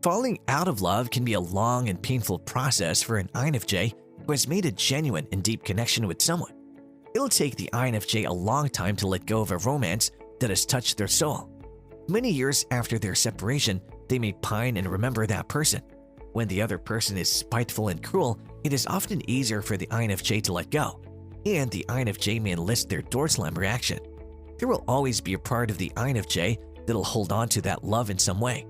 Falling out of love can be a long and painful process for an INFJ who has made a genuine and deep connection with someone. It'll take the INFJ a long time to let go of a romance that has touched their soul. Many years after their separation, they may pine and remember that person. When the other person is spiteful and cruel, it is often easier for the INFJ to let go, and the INFJ may enlist their door slam reaction. There will always be a part of the INFJ that'll hold on to that love in some way.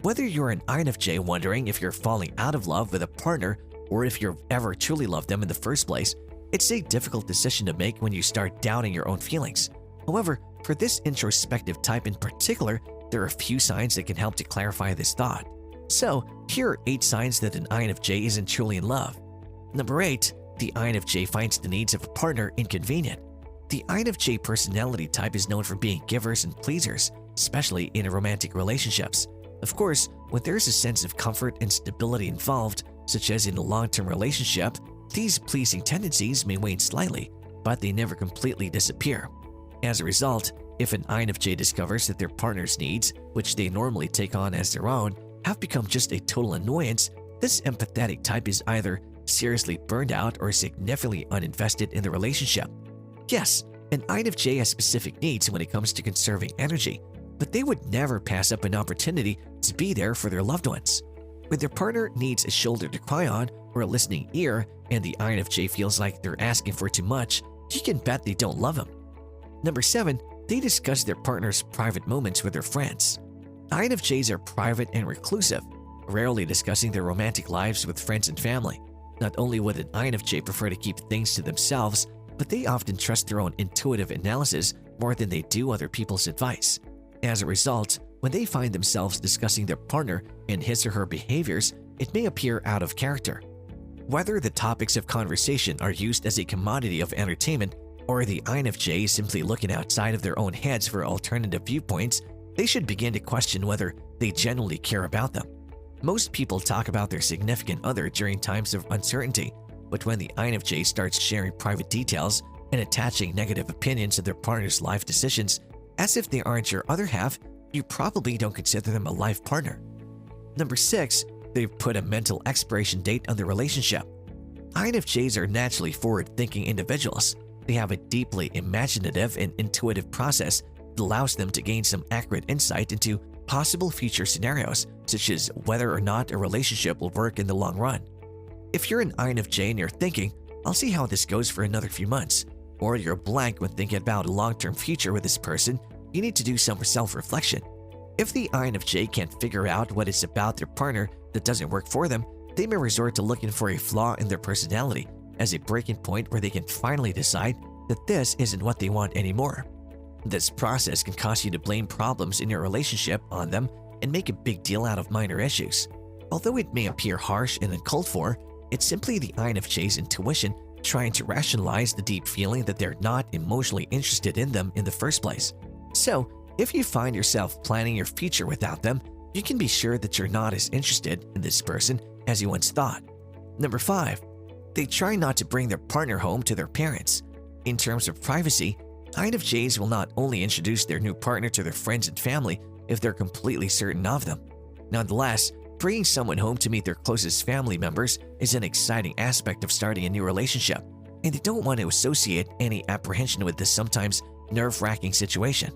Whether you're an INFJ wondering if you're falling out of love with a partner or if you've ever truly loved them in the first place, it's a difficult decision to make when you start doubting your own feelings. However, for this introspective type in particular, there are a few signs that can help to clarify this thought. So, here are 8 signs that an INFJ isn't truly in love. Number 8. The INFJ finds the needs of a partner inconvenient. The INFJ personality type is known for being givers and pleasers, especially in romantic relationships. Of course, when there's a sense of comfort and stability involved, such as in a long-term relationship, these pleasing tendencies may wane slightly, but they never completely disappear. As a result, if an INFJ discovers that their partner's needs, which they normally take on as their own, have become just a total annoyance, this empathetic type is either seriously burned out or significantly uninvested in the relationship. Yes, an INFJ has specific needs when it comes to conserving energy, but they would never pass up an opportunity to be there for their loved ones. When their partner needs a shoulder to cry on or a listening ear and the INFJ feels like they're asking for too much, you can bet they don't love them. Number 7. They discuss their partner's private moments with their friends. INFJs are private and reclusive, rarely discussing their romantic lives with friends and family. Not only would an INFJ prefer to keep things to themselves, but they often trust their own intuitive analysis more than they do other people's advice. As a result, when they find themselves discussing their partner and his or her behaviors, it may appear out of character. Whether the topics of conversation are used as a commodity of entertainment or the INFJ is simply looking outside of their own heads for alternative viewpoints, they should begin to question whether they genuinely care about them. Most people talk about their significant other during times of uncertainty, but when the INFJ starts sharing private details and attaching negative opinions to their partner's life decisions, as if they aren't your other half, you probably don't consider them a life partner. Number 6. They've put a mental expiration date on the relationship. INFJs are naturally forward-thinking individuals. They have a deeply imaginative and intuitive process that allows them to gain some accurate insight into possible future scenarios, such as whether or not a relationship will work in the long run. If you're an INFJ and you're thinking, "I'll see how this goes for another few months," or you're blank when thinking about a long-term future with this person, you need to do some self-reflection. If the INFJ can't figure out what it's about their partner that doesn't work for them, they may resort to looking for a flaw in their personality as a breaking point where they can finally decide that this isn't what they want anymore. This process can cause you to blame problems in your relationship on them and make a big deal out of minor issues. Although it may appear harsh and uncalled for, it's simply the INFJ's intuition trying to rationalize the deep feeling that they're not emotionally interested in them in the first place. So, if you find yourself planning your future without them, you can be sure that you're not as interested in this person as you once thought. Number 5. They try not to bring their partner home to their parents. In terms of privacy, INFJs will not only introduce their new partner to their friends and family if they're completely certain of them. Nonetheless, bringing someone home to meet their closest family members is an exciting aspect of starting a new relationship, and they don't want to associate any apprehension with this sometimes nerve-wracking situation.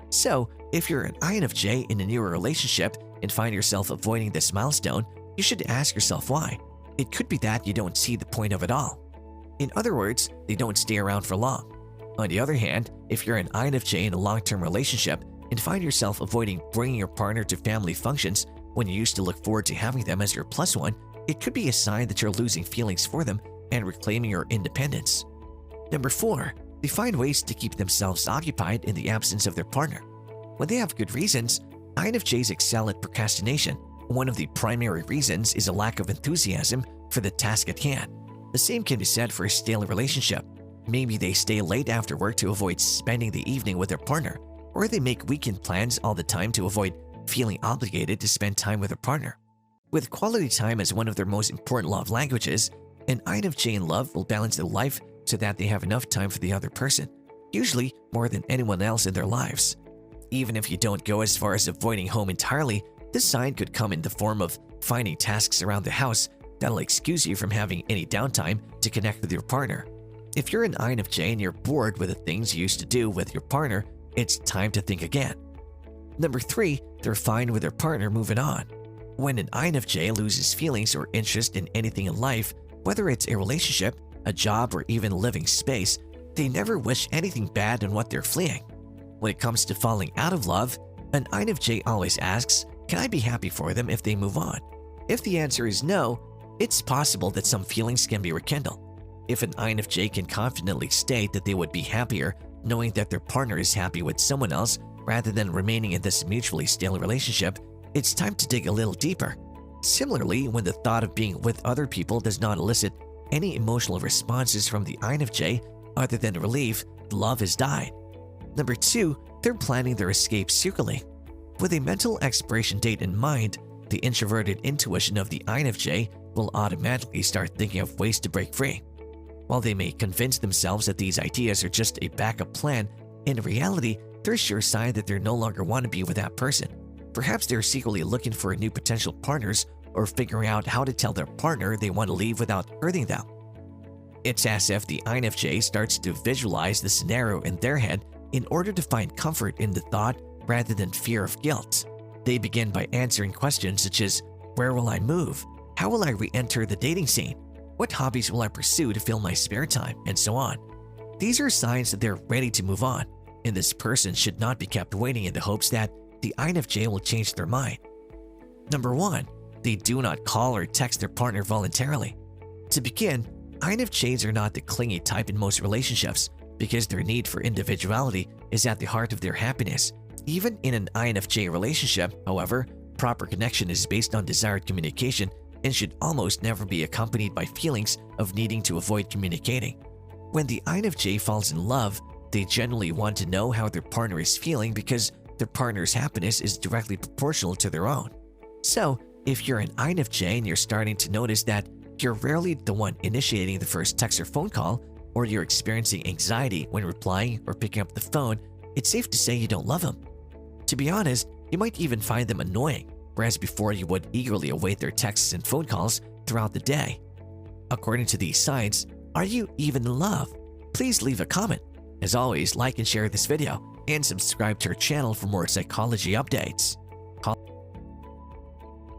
So, if you're an INFJ in a newer relationship and find yourself avoiding this milestone, you should ask yourself why. It could be that you don't see the point of it all. In other words, they don't stay around for long. On the other hand, if you're an INFJ in a long-term relationship and find yourself avoiding bringing your partner to family functions when you used to look forward to having them as your plus one, it could be a sign that you're losing feelings for them and reclaiming your independence. Number 4. They find ways to keep themselves occupied in the absence of their partner. When they have good reasons, INFJs excel at procrastination. One of the primary reasons is a lack of enthusiasm for the task at hand. The same can be said for a stale relationship. Maybe they stay late after work to avoid spending the evening with their partner, or they make weekend plans all the time to avoid feeling obligated to spend time with their partner. With quality time as one of their most important love languages, an INFJ in love will balance their life so that they have enough time for the other person, usually more than anyone else in their lives. Even if you don't go as far as avoiding home entirely, This sign could come in the form of finding tasks around the house that'll excuse you from having any downtime to connect with your partner. If you're an INFJ and you're bored with the things you used to do with your partner, it's time to think again. Number 3, they're fine with their partner moving on. When an INFJ loses feelings or interest in anything in life, whether it's a relationship, a job, or even living space, they never wish anything bad on what they're fleeing. When it comes to falling out of love, an INFJ always asks, can I be happy for them if they move on? If the answer is no, it's possible that some feelings can be rekindled. If an INFJ can confidently state that they would be happier knowing that their partner is happy with someone else rather than remaining in this mutually stale relationship, it's time to dig a little deeper. Similarly, when the thought of being with other people does not elicit any emotional responses from the INFJ other than relief, love has died. Number 2, they're planning their escape secretly. With a mental expiration date in mind, the introverted intuition of the INFJ will automatically start thinking of ways to break free. While they may convince themselves that these ideas are just a backup plan, in reality, they're a sure sign that they no longer want to be with that person. Perhaps they're secretly looking for new potential partners or figuring out how to tell their partner they want to leave without hurting them. It's as if the INFJ starts to visualize the scenario in their head in order to find comfort in the thought rather than fear of guilt. They begin by answering questions such as, where will I move? How will I re-enter the dating scene? What hobbies will I pursue to fill my spare time? And so on. These are signs that they're ready to move on, and this person should not be kept waiting in the hopes that the INFJ will change their mind. Number 1, they do not call or text their partner voluntarily. To begin, INFJs are not the clingy type in most relationships because their need for individuality is at the heart of their happiness. Even in an INFJ relationship, however, proper connection is based on desired communication and should almost never be accompanied by feelings of needing to avoid communicating. When the INFJ falls in love, they generally want to know how their partner is feeling because their partner's happiness is directly proportional to their own. So, if you're an INFJ and you're starting to notice that you're rarely the one initiating the first text or phone call, or you're experiencing anxiety when replying or picking up the phone, it's safe to say you don't love them. To be honest, you might even find them annoying, whereas before you would eagerly await their texts and phone calls throughout the day. According to these signs, are you even in love? Please leave a comment. As always, like and share this video, and subscribe to our channel for more psychology updates.